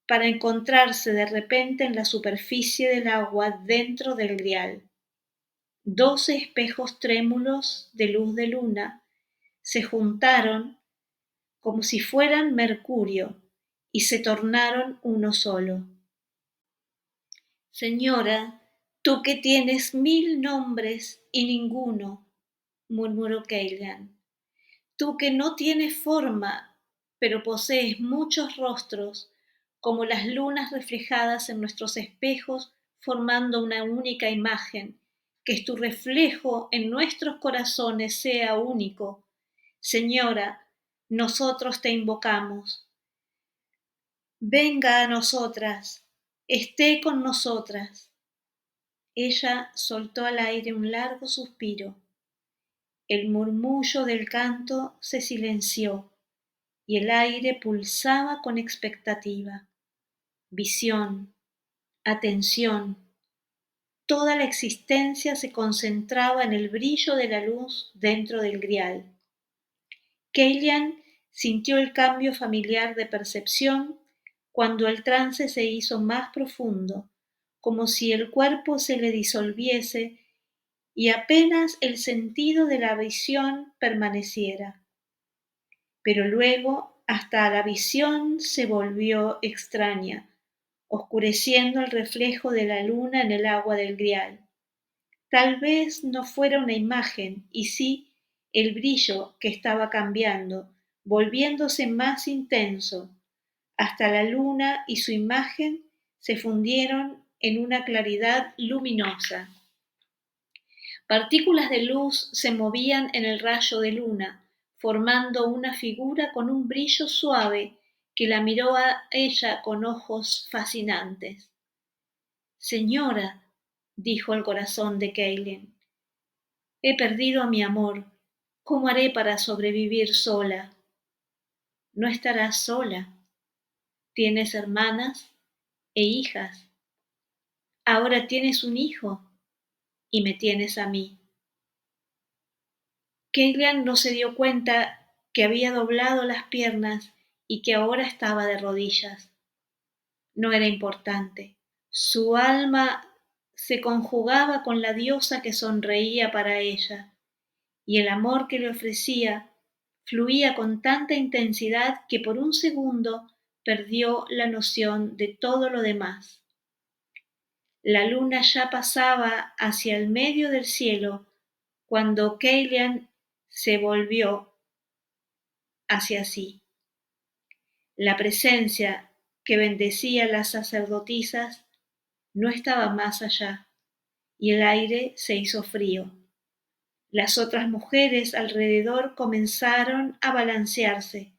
para encontrarse de repente en la superficie del agua dentro del grial. 12 espejos trémulos de luz de luna se juntaron como si fueran mercurio y se tornaron uno solo. Señora, tú que tienes 1000 nombres y ninguno, murmuró Keilan, tú que no tienes forma, pero posees muchos rostros, como las lunas reflejadas en nuestros espejos, formando una única imagen, que es tu reflejo en nuestros corazones sea único. Señora, nosotros te invocamos. Venga a nosotras, esté con nosotras. Ella soltó al aire un largo suspiro. El murmullo del canto se silenció y el aire pulsaba con expectativa. Visión, atención, toda la existencia se concentraba en el brillo de la luz dentro del grial. Keilan sintió el cambio familiar de percepción cuando el trance se hizo más profundo, como si el cuerpo se le disolviese y apenas el sentido de la visión permaneciera. Pero luego hasta la visión se volvió extraña, oscureciendo el reflejo de la luna en el agua del grial. Tal vez no fuera una imagen, y sí el brillo que estaba cambiando, volviéndose más intenso, hasta la luna y su imagen se fundieron en una claridad luminosa. Partículas de luz se movían en el rayo de luna, formando una figura con un brillo suave que la miró a ella con ojos fascinantes. Señora, dijo el corazón de Keilan, he perdido a mi amor. ¿Cómo haré para sobrevivir sola? No estarás sola. Tienes hermanas e hijas. Ahora tienes un hijo y me tienes a mí. Keilan no se dio cuenta que había doblado las piernas y que ahora estaba de rodillas. No era importante. Su alma se conjugaba con la diosa que sonreía para ella, y el amor que le ofrecía fluía con tanta intensidad que por un segundo perdió la noción de todo lo demás. La luna ya pasaba hacia el medio del cielo cuando Keilan se volvió hacia sí. La presencia que bendecía a las sacerdotisas no estaba más allá, y el aire se hizo frío. Las otras mujeres alrededor comenzaron a balancearse.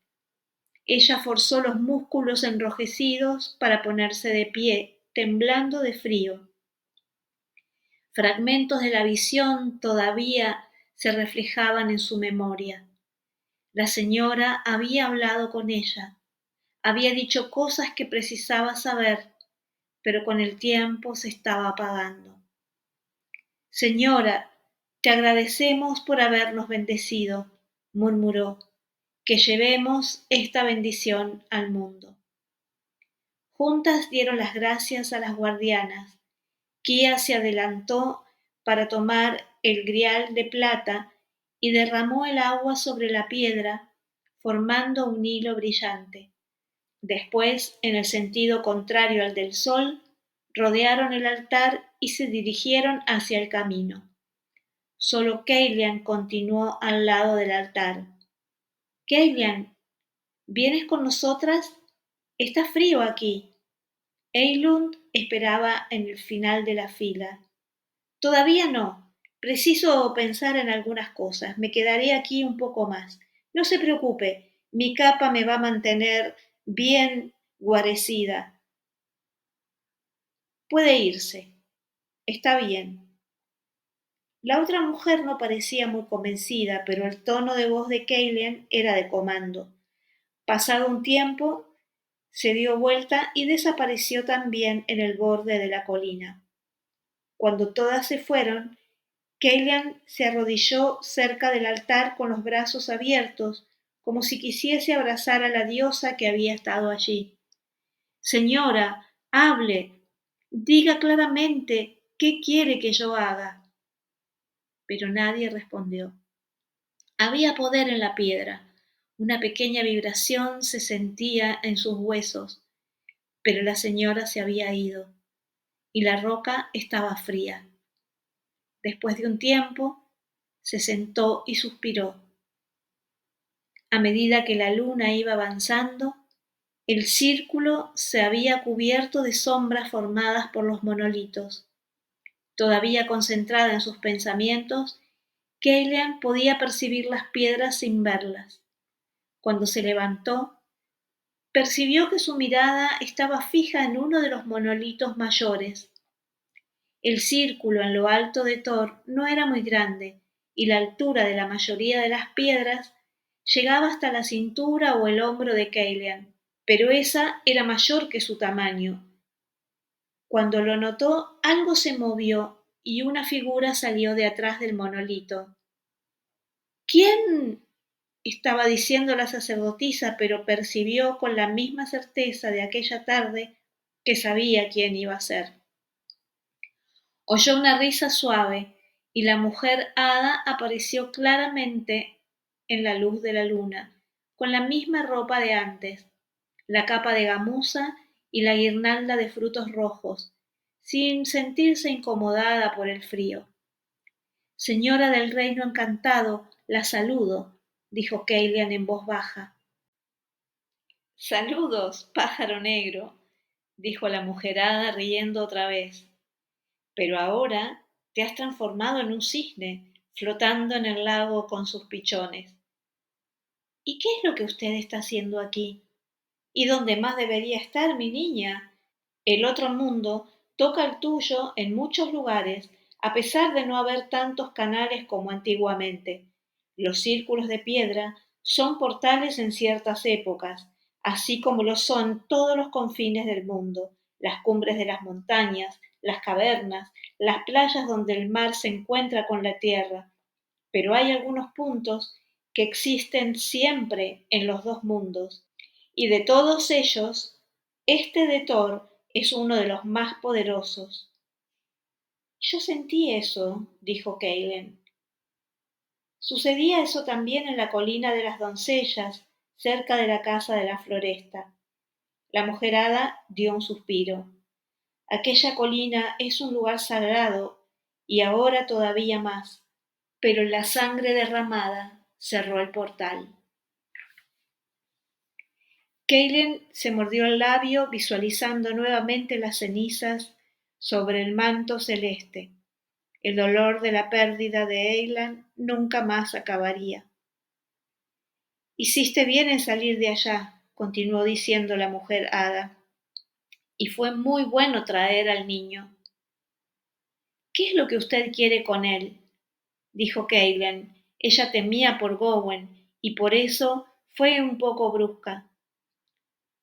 Ella forzó los músculos enrojecidos para ponerse de pie, temblando de frío. Fragmentos de la visión todavía se reflejaban en su memoria. La señora había hablado con ella, había dicho cosas que precisaba saber, pero con el tiempo se estaba apagando. Señora, te agradecemos por habernos bendecido, murmuró, que llevemos esta bendición al mundo. Juntas dieron las gracias a las guardianas. Kia se adelantó para tomar el grial de plata y derramó el agua sobre la piedra, formando un hilo brillante. Después, en el sentido contrario al del sol, rodearon el altar y se dirigieron hacia el camino. Solo Kaylian continuó al lado del altar. Kaylian, ¿vienes con nosotras? Está frío aquí. Eilund esperaba en el final de la fila. Todavía no. Preciso pensar en algunas cosas. Me quedaré aquí un poco más. No se preocupe, mi capa me va a mantener bien guarecida. Puede irse. Está bien. La otra mujer no parecía muy convencida, pero el tono de voz de Kaylian era de comando. Pasado un tiempo, se dio vuelta y desapareció también en el borde de la colina. Cuando todas se fueron, Kaylian se arrodilló cerca del altar con los brazos abiertos, como si quisiese abrazar a la diosa que había estado allí. Señora, hable, diga claramente qué quiere que yo haga. Pero nadie respondió. Había poder en la piedra. Una pequeña vibración se sentía en sus huesos, pero la señora se había ido y la roca estaba fría. Después de un tiempo, se sentó y suspiró. A medida que la luna iba avanzando, el círculo se había cubierto de sombras formadas por los monolitos. Todavía concentrada en sus pensamientos, Kaylian podía percibir las piedras sin verlas. Cuando se levantó, percibió que su mirada estaba fija en uno de los monolitos mayores. El círculo en lo alto de Thor no era muy grande, y la altura de la mayoría de las piedras llegaba hasta la cintura o el hombro de Kaylian, pero esa era mayor que su tamaño. Cuando lo notó, algo se movió y una figura salió de atrás del monolito. ¿Quién? Estaba diciendo la sacerdotisa, pero percibió con la misma certeza de aquella tarde que sabía quién iba a ser. Oyó una risa suave y la mujer hada apareció claramente en la luz de la luna, con la misma ropa de antes, la capa de gamuza y la guirnalda de frutos rojos, sin sentirse incomodada por el frío. Señora del reino encantado, la saludo, dijo Kaylian en voz baja. Saludos, pájaro negro, dijo la mujerada riendo otra vez. Pero ahora te has transformado en un cisne, flotando en el lago con sus pichones. ¿Y qué es lo que usted está haciendo aquí? ¿Y dónde más debería estar, mi niña? El otro mundo toca el tuyo en muchos lugares, a pesar de no haber tantos canales como antiguamente. Los círculos de piedra son portales en ciertas épocas, así como lo son todos los confines del mundo, las cumbres de las montañas, las cavernas, las playas donde el mar se encuentra con la tierra. Pero hay algunos puntos que existen siempre en los dos mundos, y de todos ellos, este de Thor es uno de los más poderosos. Yo sentí eso, dijo Kaylen. Sucedía eso también en la colina de las doncellas, cerca de la casa de la floresta. La mujerada dio un suspiro. Aquella colina es un lugar sagrado, y ahora todavía más, pero la sangre derramada cerró el portal. Kaylen se mordió el labio visualizando nuevamente las cenizas sobre el manto celeste. El dolor de la pérdida de Eilan nunca más acabaría. Hiciste bien en salir de allá, continuó diciendo la mujer hada, y fue muy bueno traer al niño. ¿Qué es lo que usted quiere con él? Dijo Kaylen. Ella temía por Gowen y por eso fue un poco brusca.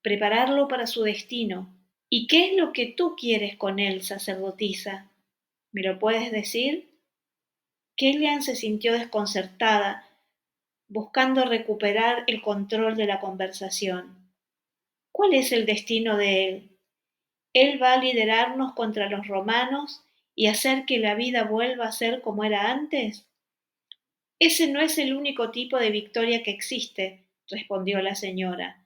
Prepararlo para su destino. ¿Y qué es lo que tú quieres con él, sacerdotisa? ¿Me lo puedes decir? Kellyan se sintió desconcertada, buscando recuperar el control de la conversación. ¿Cuál es el destino de él? Él va a liderarnos contra los romanos y hacer que la vida vuelva a ser como era antes. Ese no es el único tipo de victoria que existe, respondió la señora.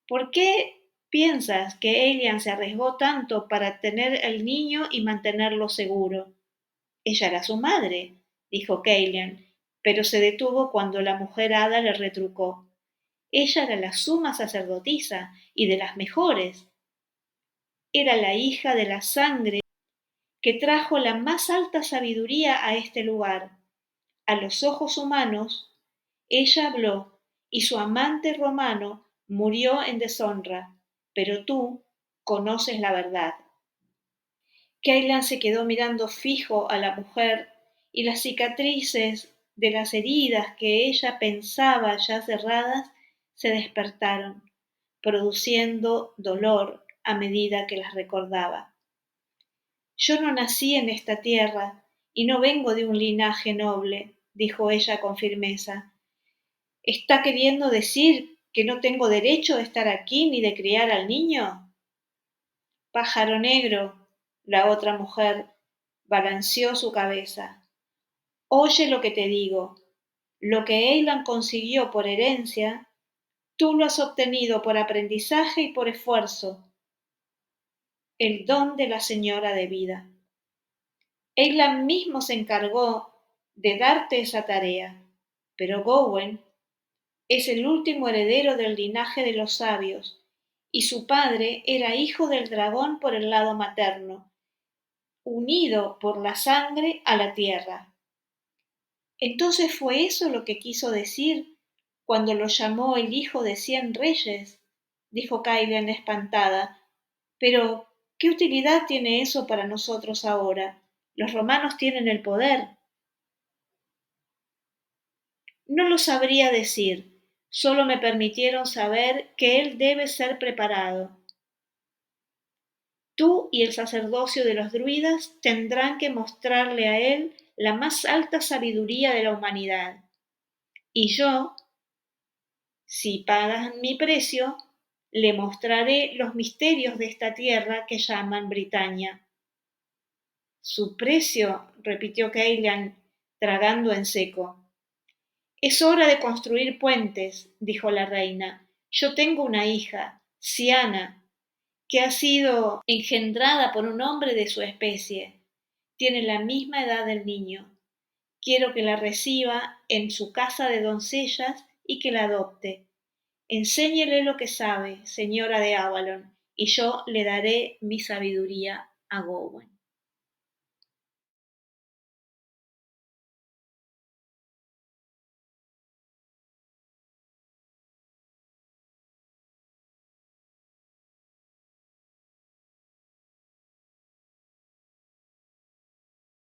¿Por qué piensas que Elian se arriesgó tanto para tener el niño y mantenerlo seguro? Ella era su madre, dijo Kaylen, pero se detuvo cuando la mujer hada le retrucó. Ella era la suma sacerdotisa y de las mejores. Era la hija de la sangre que trajo la más alta sabiduría a este lugar. A los ojos humanos, ella habló y su amante romano murió en deshonra, pero tú conoces la verdad. Kaylan se quedó mirando fijo a la mujer y las cicatrices de las heridas que ella pensaba ya cerradas se despertaron, produciendo dolor a medida que las recordaba. Yo no nací en esta tierra y no vengo de un linaje noble, dijo ella con firmeza. ¿Está queriendo decir que no tengo derecho de estar aquí ni de criar al niño? Pájaro negro, la otra mujer balanceó su cabeza. Oye lo que te digo. Lo que Eilan consiguió por herencia, tú lo has obtenido por aprendizaje y por esfuerzo. El don de la señora de vida. Eilan mismo se encargó de darte esa tarea, pero Gowen es el último heredero del linaje de los sabios, y su padre era hijo del dragón por el lado materno, unido por la sangre a la tierra. Entonces fue eso lo que quiso decir cuando lo llamó el hijo de 100 reyes, dijo Kaylen espantada. Pero, ¿qué utilidad tiene eso para nosotros ahora? Los romanos tienen el poder. No lo sabría decir, solo me permitieron saber que él debe ser preparado. Tú y el sacerdocio de los druidas tendrán que mostrarle a él la más alta sabiduría de la humanidad. Y yo, si pagas mi precio, le mostraré los misterios de esta tierra que llaman Britania. Su precio, repitió Kaylan, tragando en seco. Es hora de construir puentes, dijo la reina. Yo tengo una hija, Siana, que ha sido engendrada por un hombre de su especie. Tiene la misma edad del niño. Quiero que la reciba en su casa de doncellas y que la adopte. Enséñele lo que sabe, señora de Avalon, y yo le daré mi sabiduría a Gowen.